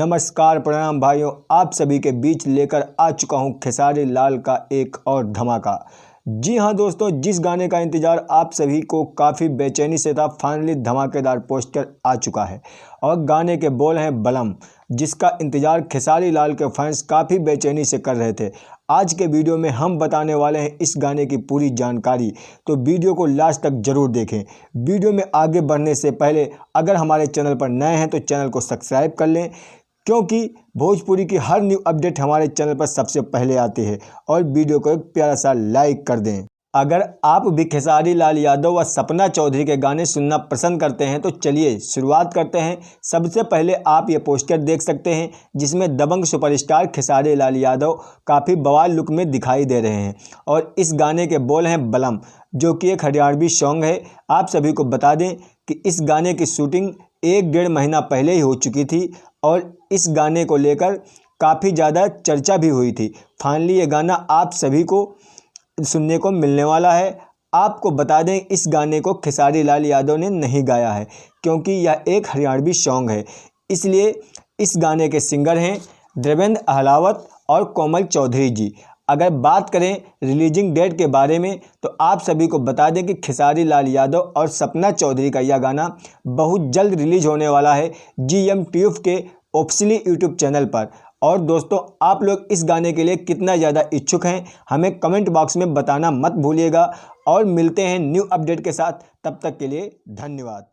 नमस्कार प्रणाम भाइयों, आप सभी के बीच लेकर आ चुका हूं खेसारी लाल का एक और धमाका। जी हां दोस्तों, जिस गाने का इंतज़ार आप सभी को काफ़ी बेचैनी से था, फाइनली धमाकेदार पोस्टर आ चुका है और गाने के बोल हैं बलम, जिसका इंतज़ार खेसारी लाल के फैंस काफ़ी बेचैनी से कर रहे थे। आज के वीडियो में हम बताने वाले हैं इस गाने की पूरी जानकारी, तो वीडियो को लास्ट तक ज़रूर देखें। वीडियो में आगे बढ़ने से पहले अगर हमारे चैनल पर नए हैं तो चैनल को सब्सक्राइब कर लें, क्योंकि भोजपुरी की हर न्यू अपडेट हमारे चैनल पर सबसे पहले आती है। और वीडियो को एक प्यारा सा लाइक कर दें। अगर आप भी खेसारी लाल यादव व सपना चौधरी के गाने सुनना पसंद करते हैं तो चलिए शुरुआत करते हैं। सबसे पहले आप ये पोस्टर देख सकते हैं, जिसमें दबंग सुपरस्टार खेसारी लाल यादव काफ़ी बवाल लुक में दिखाई दे रहे हैं और इस गाने के बोल हैं बलम, जो कि एक हरियाणवी सॉन्ग है। आप सभी को बता दें कि इस गाने की शूटिंग 1-1.5 महीना पहले ही हो चुकी थी और इस गाने को लेकर काफ़ी ज़्यादा चर्चा भी हुई थी। फाइनली ये गाना आप सभी को सुनने को मिलने वाला है। आपको बता दें, इस गाने को खेसारी लाल यादव ने नहीं गाया है, क्योंकि यह एक हरियाणवी सॉन्ग है। इसलिए इस गाने के सिंगर हैं देवेंद्र अहलावत और कोमल चौधरी जी। अगर बात करें रिलीजिंग डेट के बारे में तो आप सभी को बता दें कि खेसारी लाल यादव और सपना चौधरी का यह गाना बहुत जल्द रिलीज होने वाला है GMTV के ऑफिशियली यूट्यूब चैनल पर। और दोस्तों, आप लोग इस गाने के लिए कितना ज़्यादा इच्छुक हैं हमें कमेंट बॉक्स में बताना मत भूलिएगा। और मिलते हैं न्यू अपडेट के साथ, तब तक के लिए धन्यवाद।